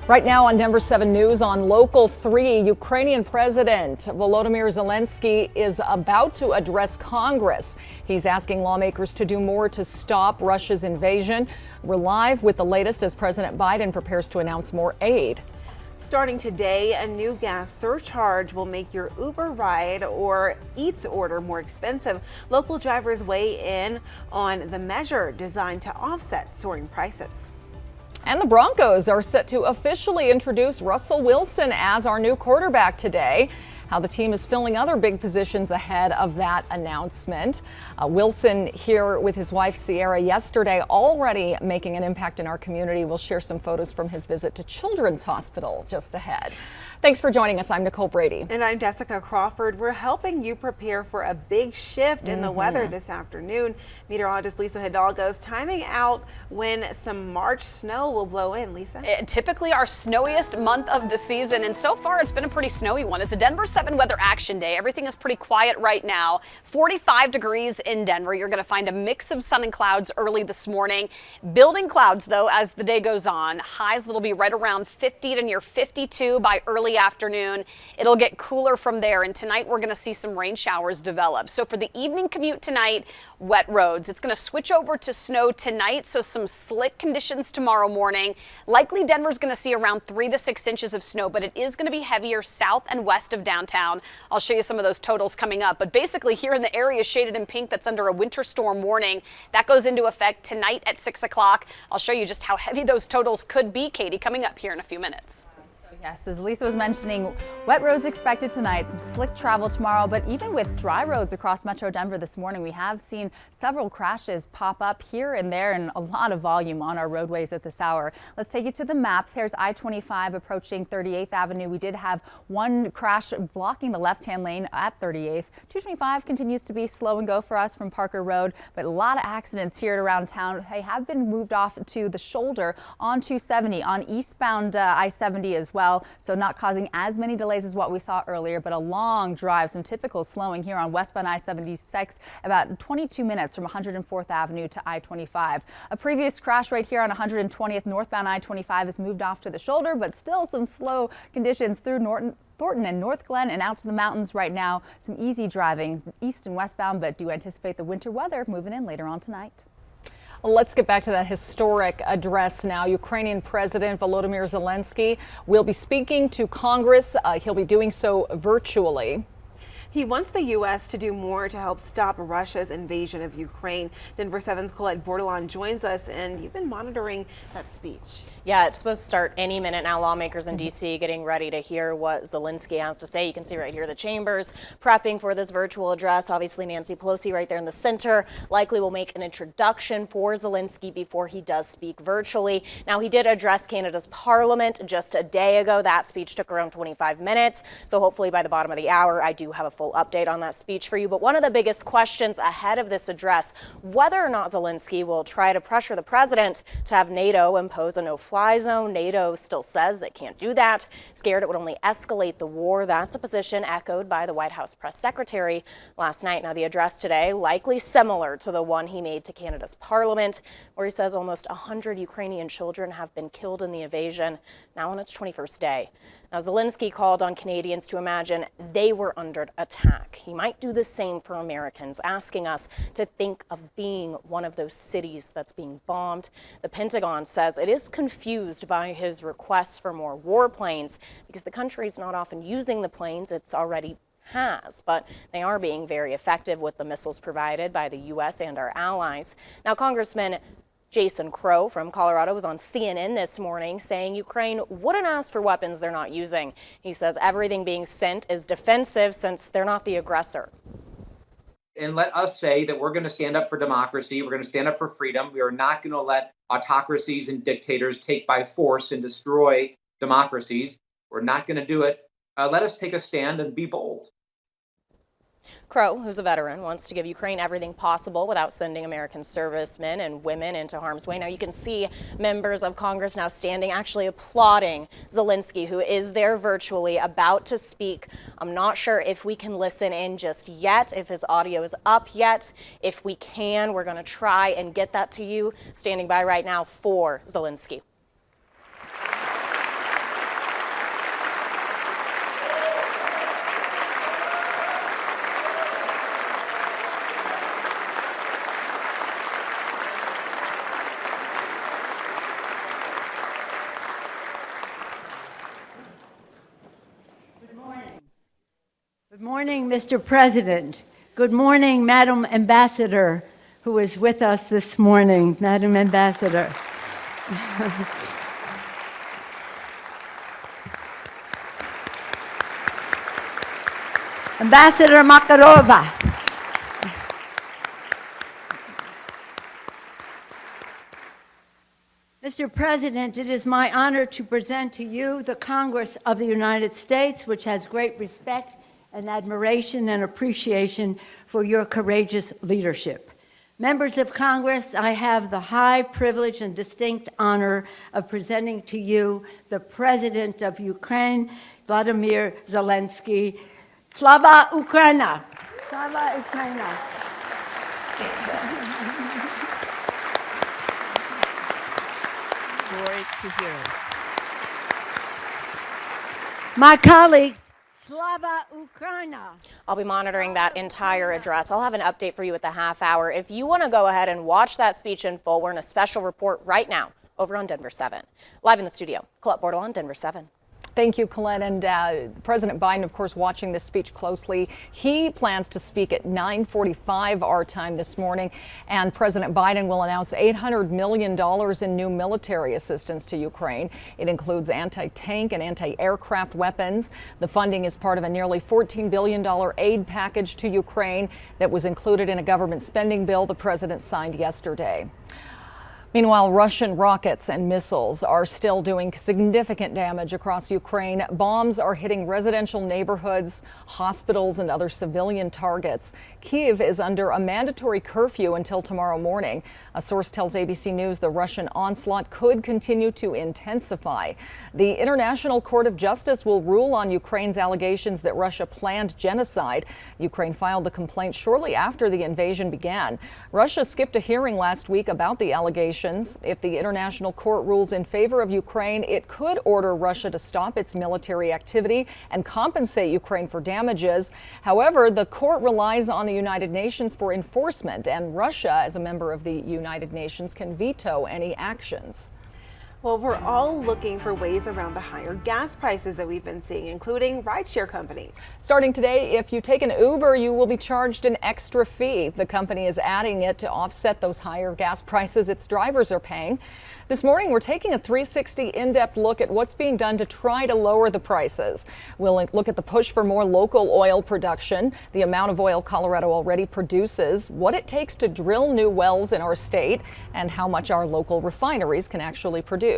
Right now on Denver 7 News on Local 3, Ukrainian President Volodymyr Zelensky is about to address Congress. He's asking lawmakers to do more to stop Russia's invasion. We're live with the latest as President Biden prepares to announce more aid. Starting today, a new gas surcharge will make your Uber ride or Eats order more expensive. Local drivers weigh in on the measure designed to offset soaring prices. And the Broncos are set to officially introduce Russell Wilson as our new quarterback today. How the team is filling other big positions ahead of that announcement. Wilson here with his wife Sierra yesterday, already making an impact in our community. We'll share some photos from his visit to Children's Hospital just ahead. Thanks for joining us. I'm Nicole Brady. And I'm Jessica Crawford. We're helping you prepare for a big shift in the weather this afternoon. Meteorologist Lisa Hidalgo is timing out when some March snow will blow in. Lisa? Typically our snowiest month of the season, and so far it's been a pretty snowy one. It's a Denver 7 weather action day. Everything is pretty quiet right now. 45 degrees in Denver. You're going to find a mix of sun and clouds early this morning. Building clouds, though, as the day goes on. Highs that'll be right around 50 to near 52 by early afternoon. It'll get cooler from there, and tonight we're going to see some rain showers develop. So for the evening commute tonight, wet roads. It's going to switch over to snow tonight, so some slick conditions tomorrow morning. Likely Denver's going to see around 3 to 6 inches of snow, but it is going to be heavier south and west of downtown. I'll show you some of those totals coming up, but basically here in the area shaded in pink that's under a winter storm warning, that goes into effect tonight at 6 o'clock. I'll show you just how heavy those totals could be, Katie, coming up here in a few minutes. Yes, as Lisa was mentioning, wet roads expected tonight, some slick travel tomorrow, but even with dry roads across Metro Denver this morning, we have seen several crashes pop up here and there and a lot of volume on our roadways at this hour. Let's take you to the map. There's I-25 approaching 38th Avenue. We did have one crash blocking the left-hand lane at 38th. 225 continues to be slow and go for us from Parker Road, but a lot of accidents here around town. They have been moved off to the shoulder on 270 on eastbound I-70 as well. So not causing as many delays as what we saw earlier, but a long drive, some typical slowing here on westbound I-76, about 22 minutes from 104th Avenue to I-25. A previous crash right here on 120th northbound I-25 has moved off to the shoulder, but still some slow conditions through Thornton and North Glen and out to the mountains right now. Some easy driving east and westbound, but do anticipate the winter weather moving in later on tonight. Let's get back to that historic address now. Ukrainian President Volodymyr Zelensky will be speaking to Congress. He'll be doing so virtually. He wants the U.S. to do more to help stop Russia's invasion of Ukraine. Denver 7's Colette Bordelon joins us, and you've been monitoring that speech. Yeah, it's supposed to start any minute now. Lawmakers in D.C. getting ready to hear what Zelensky has to say. You can see right here the chambers prepping for this virtual address. Obviously, Nancy Pelosi right there in the center likely will make an introduction for Zelensky before he does speak virtually. Now, he did address Canada's parliament just a day ago. That speech took around 25 minutes. So hopefully by the bottom of the hour, I do have a full update on that speech for you. But one of the biggest questions ahead of this address, whether or not Zelensky will try to pressure the president to have NATO impose a no-fly zone. NATO still says it can't do that, scared it would only escalate the war. That's a position echoed by the White House press secretary last night. Now, the address today likely similar to the one he made to Canada's parliament, where he says almost 100 Ukrainian children have been killed in the invasion, now on its 21st day. Now, Zelensky called on Canadians to imagine they were under attack. He might do the same for Americans, asking us to think of being one of those cities that's being bombed. The Pentagon says it is confused by his requests for more warplanes because the country's not often using the planes it's already has, but they are being very effective with the missiles provided by the U.S. and our allies. Now, Congressman Jason Crow from Colorado was on CNN this morning saying Ukraine wouldn't ask for weapons they're not using. He says everything being sent is defensive since they're not the aggressor. And let us say that we're going to stand up for democracy. We're going to stand up for freedom. We are not going to let autocracies and dictators take by force and destroy democracies. We're not going to do it. Let us take a stand and be bold. Crow, who's a veteran, wants to give Ukraine everything possible without sending American servicemen and women into harm's way. Now, you can see members of Congress now standing, actually applauding Zelensky, who is there virtually about to speak. I'm not sure if we can listen in just yet, if his audio is up yet. If we can, we're going to try and get that to you. Standing by right now for Zelensky. Good morning, Mr. President. Good morning, Madam Ambassador, who is with us this morning. Madam Ambassador. Ambassador Makarova. Mr. President, it is my honor to present to you the Congress of the United States, which has great respect and admiration and appreciation for your courageous leadership. Members of Congress, I have the high privilege and distinct honor of presenting to you the President of Ukraine, Vladimir Zelensky. Slava Ukraina! Slava Ukraina! Glory to heroes. My colleagues, Slava Ukraina! I'll be monitoring that entire address. I'll have an update for you at the half hour. If you want to go ahead and watch that speech in full, we're in a special report right now over on Denver 7. Live in the studio, Colette Bortle on Denver 7. Thank you, Colette. And President Biden, of course, watching this speech closely. He plans to speak at 9:45 our time this morning, and President Biden will announce $800 million in new military assistance to Ukraine. It includes anti-tank and anti-aircraft weapons. The funding is part of a nearly $14 billion aid package to Ukraine that was included in a government spending bill the president signed yesterday. Meanwhile, Russian rockets and missiles are still doing significant damage across Ukraine. Bombs are hitting residential neighborhoods, hospitals, and other civilian targets. Kyiv is under a mandatory curfew until tomorrow morning. A source tells ABC News the Russian onslaught could continue to intensify. The International Court of Justice will rule on Ukraine's allegations that Russia planned genocide. Ukraine filed the complaint shortly after the invasion began. Russia skipped a hearing last week about the allegations. If the International Court rules in favor of Ukraine, it could order Russia to stop its military activity and compensate Ukraine for damages. However, the court relies on the United Nations for enforcement, and Russia, as a member of the United Nations, can veto any actions. Well, we're all looking for ways around the higher gas prices that we've been seeing, including rideshare companies. Starting today, if you take an Uber, you will be charged an extra fee. The company is adding it to offset those higher gas prices its drivers are paying. This morning, we're taking a 360 in-depth look at what's being done to try to lower the prices. We'll look at the push for more local oil production, the amount of oil Colorado already produces, what it takes to drill new wells in our state, and how much our local refineries can actually produce.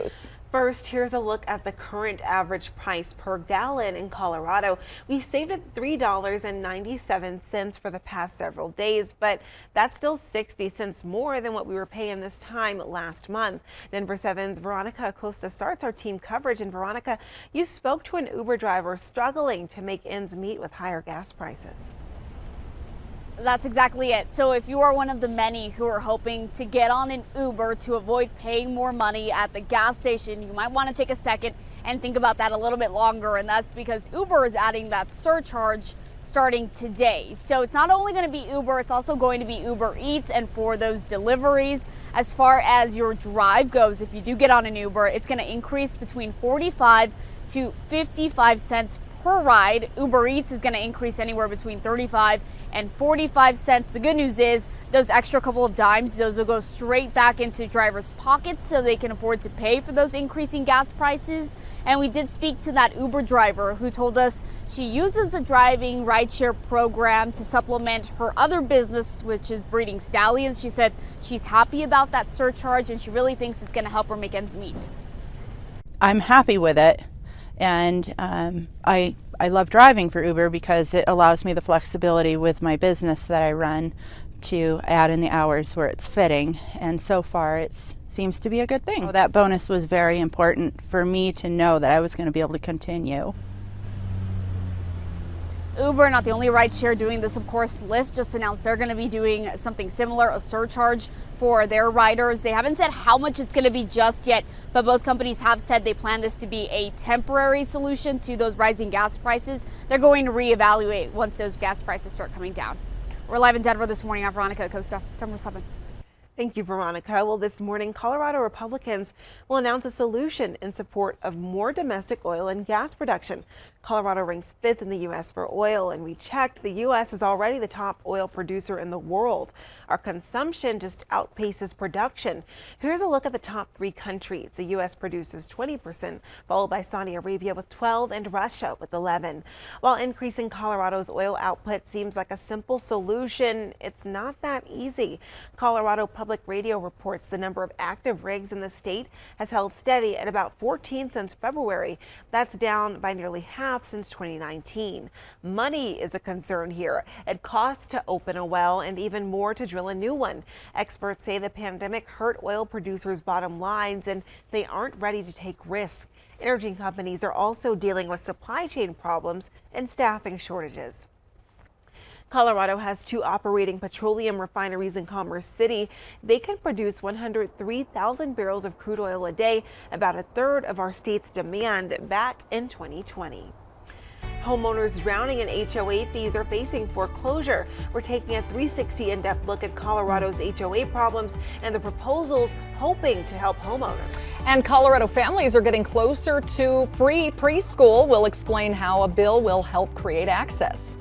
First, here's a look at the current average price per gallon in Colorado. We've saved at $3.97 for the past several days, but that's still 60 cents more than what we were paying this time last month. Denver 7's Veronica Acosta starts our team coverage. And Veronica, you spoke to an Uber driver struggling to make ends meet with higher gas prices. That's exactly it. So if you are one of the many who are hoping to get on an Uber to avoid paying more money at the gas station, you might want to take a second and think about that a little bit longer. And that's because Uber is adding that surcharge starting today. So it's not only going to be Uber, it's also going to be Uber Eats. And for those deliveries, as far as your drive goes, if you do get on an Uber, it's going to increase between 45 to 55 cents per ride. Uber Eats is going to increase anywhere between 35 and 45 cents. The good news is those extra couple of dimes, those will go straight back into drivers' pockets so they can afford to pay for those increasing gas prices. And we did speak to that Uber driver who told us she uses the driving rideshare program to supplement her other business, which is breeding stallions. She said she's happy about that surcharge and she really thinks it's going to help her make ends meet. I'm happy with it. And I love driving for Uber because it allows me the flexibility with my business that I run to add in the hours where it's fitting. And so far, it seems to be a good thing. That bonus was very important for me to know that I was going to be able to continue. Uber, not the only rideshare doing this, of course. Lyft just announced they're going to be doing something similar, a surcharge for their riders. They haven't said how much it's going to be just yet, but both companies have said they plan this to be a temporary solution to those rising gas prices. They're going to reevaluate once those gas prices start coming down. We're live in Denver this morning. I'm Veronica Acosta, Denver 7. Thank you, Veronica. Well, this morning, Colorado Republicans will announce a solution in support of more domestic oil and gas production. Colorado ranks 5th in the U.S. for oil, and we checked. The U.S. is already the top oil producer in the world. Our consumption just outpaces production. Here's a look at the top 3 countries. The U.S. produces 20%, followed by Saudi Arabia with 12% and Russia with 11%. While increasing Colorado's oil output seems like a simple solution, it's not that easy. Colorado Public Radio reports the number of active rigs in the state has held steady at about 14 since February. That's down by nearly half since 2019. Money is a concern here. It costs to open a well and even more to drill a new one. Experts say the pandemic hurt oil producers' bottom lines and they aren't ready to take risks. Energy companies are also dealing with supply chain problems and staffing shortages. Colorado has 2 operating petroleum refineries in Commerce City. They can produce 103,000 barrels of crude oil a day, about a third of our state's demand back in 2020. Homeowners drowning in HOA fees are facing foreclosure. We're taking a 360 in-depth look at Colorado's HOA problems and the proposals hoping to help homeowners. And Colorado families are getting closer to free preschool. We'll explain how a bill will help create access.